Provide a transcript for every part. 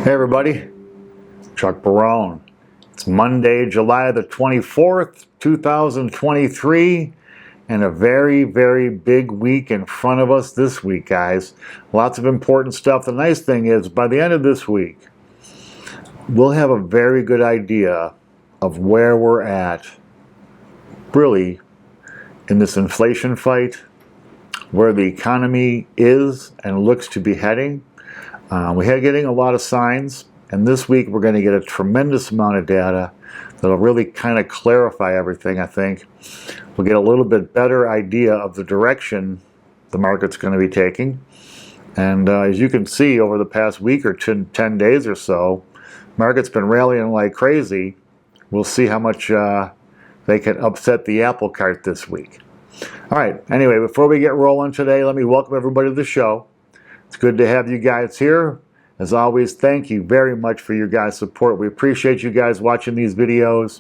Hey everybody, Chuck Barone. It's Monday, July the 24th, 2023, and a very, very big week in front of us this week, guys. Lots of important stuff. The nice thing is, by the end of this week, we'll have a very good idea of where we're at, really, in this inflation fight, where the economy is and looks to be heading. We are getting a lot of signs, and this week we're going to get a tremendous amount of data that'll really kind of clarify everything, I think. We'll get a little bit better idea of the direction the market's going to be taking. And as you can see, over the past week or 10 days or so, market's been rallying like crazy. We'll see how much they can upset the apple cart this week. All right, anyway, before we get rolling today, let me welcome everybody to the show. It's good to have you guys here. As always, thank you very much for your guys' support. We appreciate you guys watching these videos,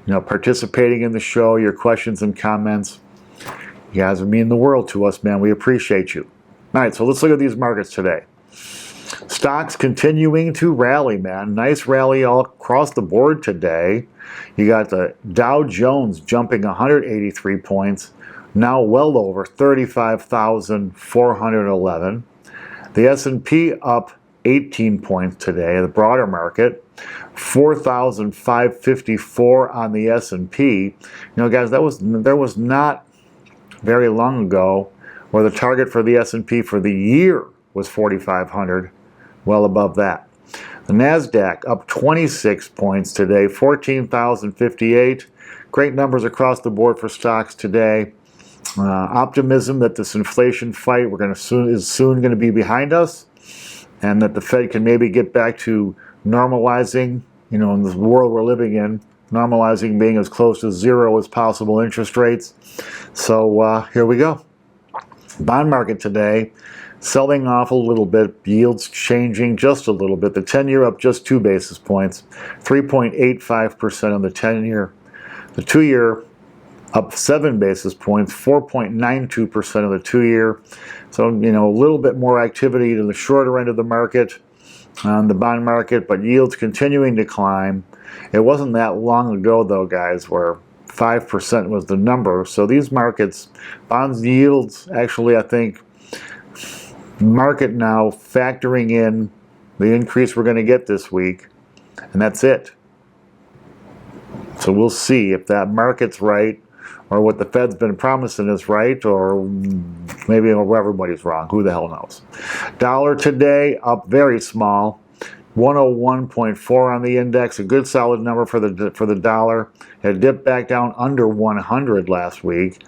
participating in the show, your questions and comments. You guys mean the world to us, man. We appreciate you. All right, so let's look at these markets today. Stocks continuing to rally, man. Nice rally all across the board today. You got the Dow Jones jumping 183 points, now well over 35,411. The S&P up 18 points today, the broader market, 4,554 on the S&P. Guys, there was not very long ago where the target for the S&P for the year was 4,500, well above that. The NASDAQ up 26 points today, 14,058. Great numbers across the board for stocks today. Optimism that this inflation fight is soon going to be behind us, and that the Fed can maybe get back to normalizing, in this world we're living in, normalizing being as close to zero as possible interest rates. So here we go. Bond market today, selling off a little bit, yields changing just a little bit. The 10-year up just 2 basis points, 3.85% on the 10-year. The 2-year up 7 basis points, 4.92% of the 2-year. So, a little bit more activity to the shorter end of the market on the bond market, but yields continuing to climb. It wasn't that long ago, though, guys, where 5% was the number. So these markets, bonds yields, actually, I think, market now factoring in the increase we're going to get this week, and that's it. So we'll see if that market's right, or what the Fed's been promising is right, or maybe everybody's wrong. Who the hell knows? Dollar today up very small, 101.4 on the index, a good solid number for the dollar. It dipped back down under 100 last week,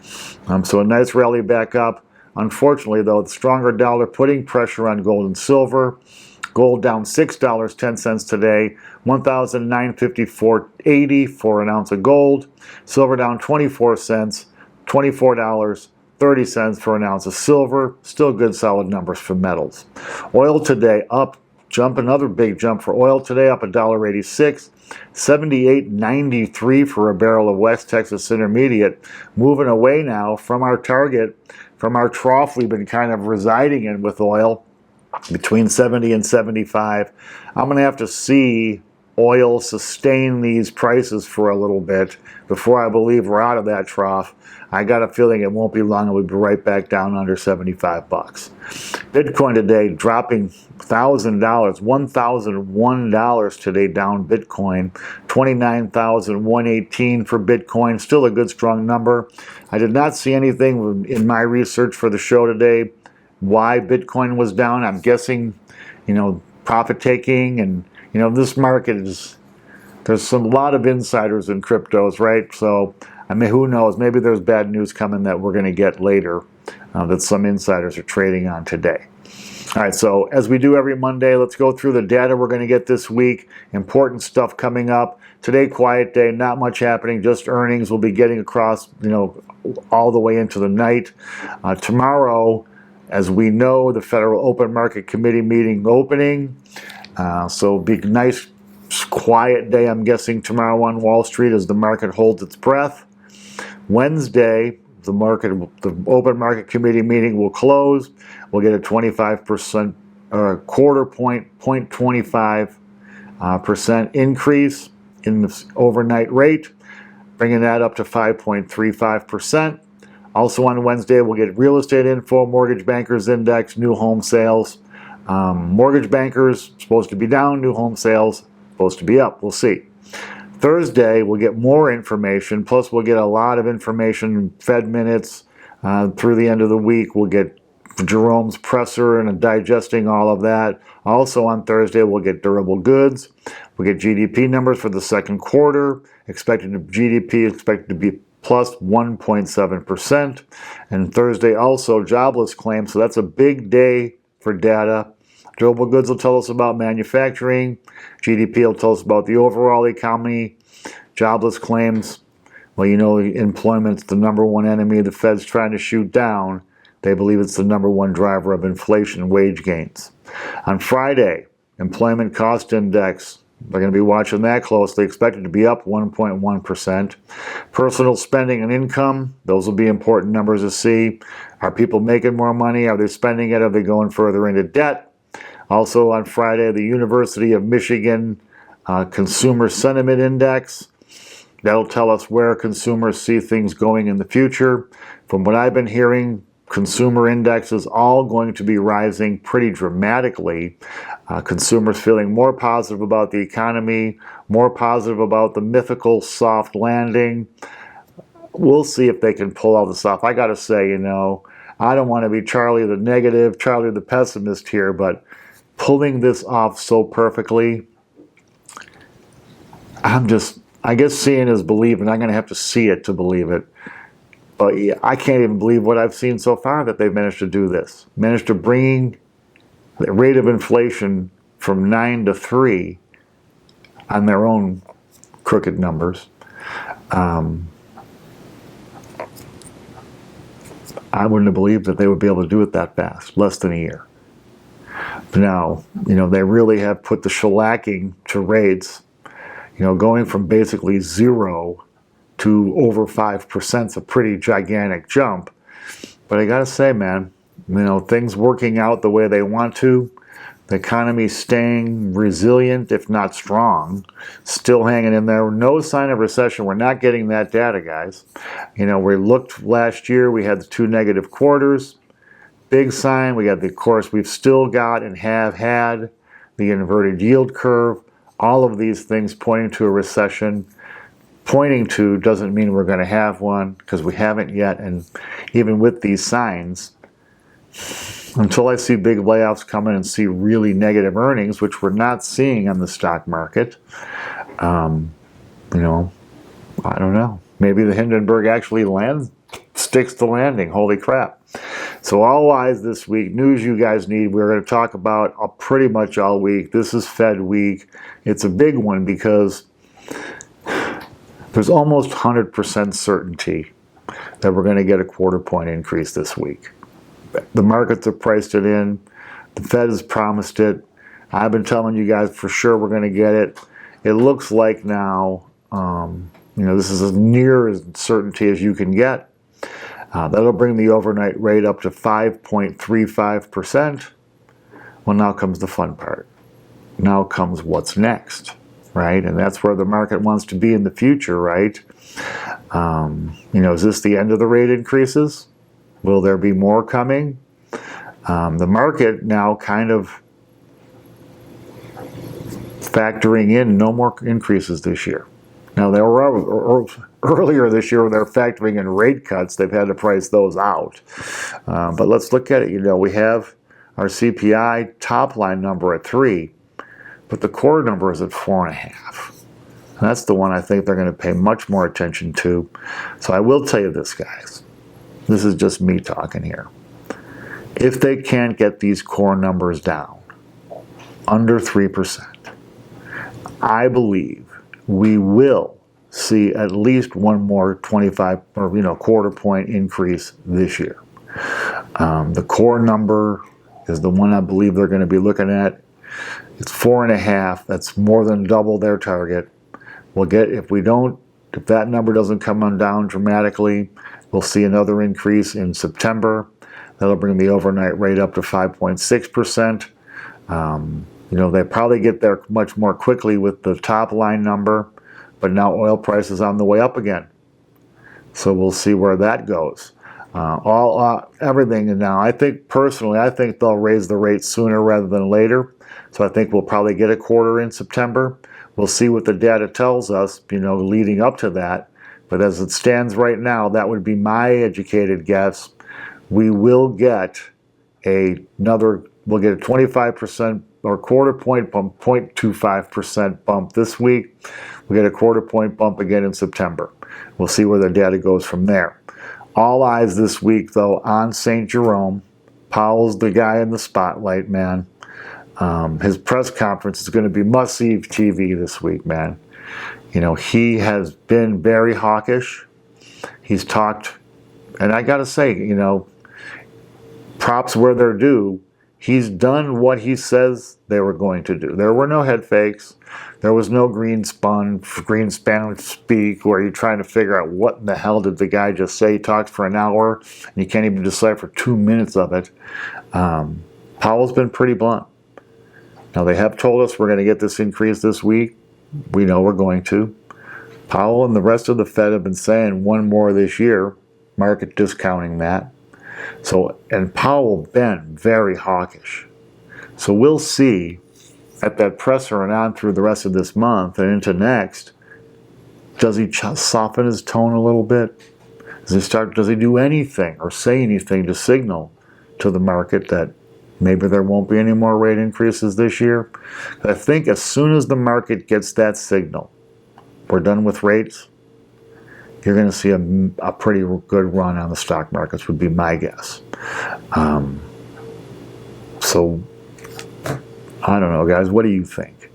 so a nice rally back up. Unfortunately, though, the stronger dollar putting pressure on gold and silver. Gold down $6.10 today, $1,954.80 for an ounce of gold. Silver down 24 cents, $24.30 for an ounce of silver. Still good solid numbers for metals. Oil today up, another big jump for oil today, up $1.86. $78.93 for a barrel of West Texas Intermediate. Moving away now from our target, from our trough we've been kind of residing in with oil, between 70 and 75. I'm going to have to see oil sustain these prices for a little bit before I believe we're out of that trough. I got a feeling it won't be long and we'll be right back down under 75 bucks. Bitcoin today dropping $1,000, $1,001 today down Bitcoin, 29,118 for Bitcoin, still a good strong number. I did not see anything in my research for the show today why Bitcoin was down. I'm guessing, profit taking, and this market there's a lot of insiders in cryptos, right? So, who knows? Maybe there's bad news coming that we're going to get later that some insiders are trading on today. All right, so as we do every Monday, let's go through the data we're going to get this week. Important stuff coming up. Today, quiet day, not much happening, just earnings. We'll be getting across, all the way into the night. Tomorrow, as we know, the Federal Open Market Committee meeting opening. So big, nice, quiet day, I'm guessing, tomorrow on Wall Street as the market holds its breath. Wednesday, the Open Market Committee meeting will close. We'll get a 25% or a quarter point, 0.25 percent increase in the overnight rate, bringing that up to 5.35%. Also on Wednesday, we'll get real estate info, mortgage bankers index, new home sales. Mortgage bankers supposed to be down, new home sales supposed to be up. We'll see. Thursday, we'll get more information, plus we'll get a lot of information, Fed minutes through the end of the week. We'll get Jerome's presser and digesting all of that. Also on Thursday, we'll get durable goods. We'll get GDP numbers for the second quarter. GDP expected to be plus 1.7%. And Thursday also jobless claims, so that's a big day for data. Durable goods will tell us about manufacturing. GDP will tell us about the overall economy. Jobless claims, well, you know, employment's the number one enemy the Fed's trying to shoot down. They believe it's the number one driver of inflation and wage gains. On Friday, employment cost index, they're going to be watching that closely, expected to be up 1.1%. Personal spending and income, those will be important numbers to see. Are people making more money? Are they spending it? Are they going further into debt? Also on Friday, the University of Michigan Consumer Sentiment Index. That'll tell us where consumers see things going in the future. From what I've been hearing, consumer index is all going to be rising pretty dramatically. Consumers feeling more positive about the economy, more positive about the mythical soft landing. We'll see if they can pull all this off. I got to say, you know, I don't want to be Charlie the negative, Charlie the pessimist here, but pulling this off so perfectly, I guess seeing is believing. I'm going to have to see it to believe it. But yeah, I can't even believe what I've seen so far that they've managed to do this. Managed to bring the rate of inflation from 9 to 3 on their own crooked numbers. I wouldn't have believed that they would be able to do it that fast, less than a year. But now, you know, they really have put the shellacking to rates, you know, going from basically 0 to over 5% is a pretty gigantic jump. But I gotta say, man, you know, things working out the way they want to, the economy staying resilient, if not strong, still hanging in there. No sign of recession. We're not getting that data, guys. You know, we looked last year, we had the 2 negative quarters. Big sign. We got of course, we've still got and have had the inverted yield curve. All of these things pointing to a recession. Pointing to doesn't mean we're going to have one, because we haven't yet. And even with these signs, until I see big layoffs coming and see really negative earnings, which we're not seeing on the stock market, you know, I don't know. Maybe the Hindenburg actually sticks the landing. Holy crap. So all eyes this week. News you guys need. We're going to talk about pretty much all week. This is Fed week. It's a big one because there's almost 100% certainty that we're going to get a quarter-point increase this week. The markets have priced it in. The Fed has promised it. I've been telling you guys for sure we're going to get it. It looks like now, you know, this is as near as certainty as you can get. That'll bring the overnight rate up to 5.35%. Well, now comes the fun part. Now comes what's next, right? And that's where the market wants to be in the future, right? You know, is this the end of the rate increases? Will there be more coming? The market now kind of factoring in no more increases this year. Now, they were earlier this year when they're factoring in rate cuts. They've had to price those out. But let's look at it. You know, we have our CPI top line number at 3, but the core number is at 4.5. And that's the one I think they're going to pay much more attention to. So I will tell you this, guys. This is just me talking here. If they can't get these core numbers down under 3%, I believe we will see at least one more 25 or, you know, quarter point increase this year. The core number is the one I believe they're going to be looking at. It's 4.5. That's more than double their target. We'll get, if that number doesn't come on down dramatically, we'll see another increase in September. That'll bring the overnight rate up to 5.6%. You know, they probably get there much more quickly with the top line number, but now oil prices on the way up again. So we'll see where that goes. Everything. And now I think personally, I think they'll raise the rate sooner rather than later. So I think we'll probably get a quarter in September. We'll see what the data tells us, you know, leading up to that. But as it stands right now, that would be my educated guess. We will get we'll get a 25% or quarter point bump, 0.25% bump this week. We'll get a quarter point bump again in September. We'll see where the data goes from there. All eyes this week, though, on St. Jerome. Powell's the guy in the spotlight, man. His press conference is going to be must-see TV this week, man. You know, he has been very hawkish. He's talked, and I got to say, you know, props where they're due. He's done what he says they were going to do. There were no head fakes. There was no green span speak where you're trying to figure out what in the hell did the guy just say. He talked for an hour and you can't even decipher 2 minutes of it. Powell's been pretty blunt. Now they have told us we're going to get this increase this week. We know we're going to. Powell and the rest of the Fed have been saying one more this year, market discounting that. So, and Powell been very hawkish. So we'll see at that presser and on through the rest of this month and into next, does he soften his tone a little bit? Does he do anything or say anything to signal to the market that maybe there won't be any more rate increases this year? I think as soon as the market gets that signal, we're done with rates, you're going to see a pretty good run on the stock markets, would be my guess. So, I don't know, guys. What do you think?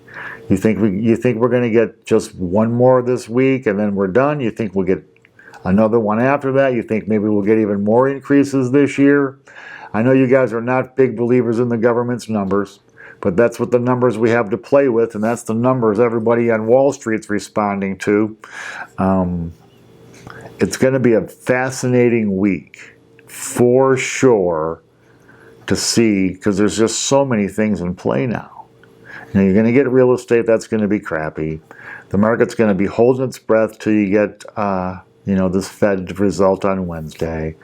You think we're going to get just one more this week and then we're done? You think we'll get another one after that? You think maybe we'll get even more increases this year? I know you guys are not big believers in the government's numbers, but that's what the numbers we have to play with, and that's the numbers everybody on Wall Street's responding to. It's going to be a fascinating week, for sure, to see, because there's just so many things in play now. You know, you're going to get real estate, that's going to be crappy. The market's going to be holding its breath till you get, you know, this Fed result on Wednesday.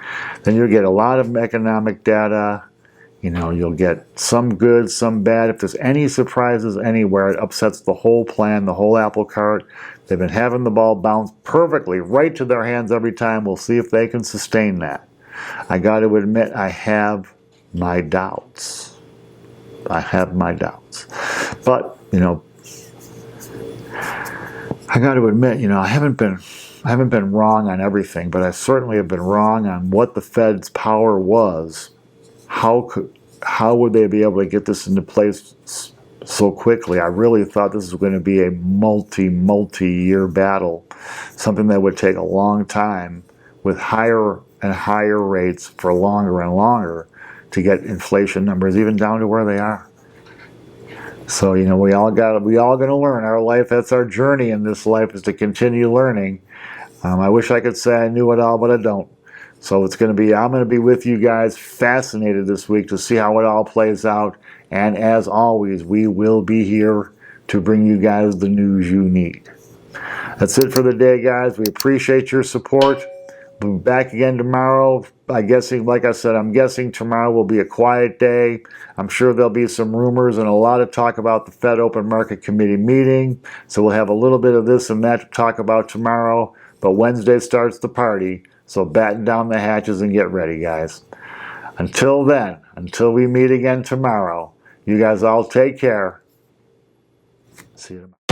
Then you'll get a lot of economic data. You know, you'll get some good, some bad. If there's any surprises anywhere, it upsets the whole plan, the whole apple cart. They've been having the ball bounce perfectly right to their hands every time. We'll see if they can sustain that. I got to admit, I have my doubts. I have my doubts. But, you know, I got to admit, you know, I haven't been wrong on everything, but I certainly have been wrong on what the Fed's power was. How would they be able to get this into place so quickly? I really thought this was going to be a multi-year battle, something that would take a long time with higher and higher rates for longer and longer to get inflation numbers even down to where they are. So, you know, we all going to learn. Our life, that's our journey in this life, is to continue learning. I wish I could say I knew it all, but I don't. So I'm going to be with you guys, fascinated this week to see how it all plays out. And as always, we will be here to bring you guys the news you need. That's it for the day, guys. We appreciate your support. We'll be back again tomorrow. I'm guessing tomorrow will be a quiet day. I'm sure there'll be some rumors and a lot of talk about the Fed Open Market Committee meeting. So we'll have a little bit of this and that to talk about tomorrow. But Wednesday starts the party. So batten down the hatches and get ready, guys. Until then, until we meet again tomorrow, you guys all take care. See you tomorrow.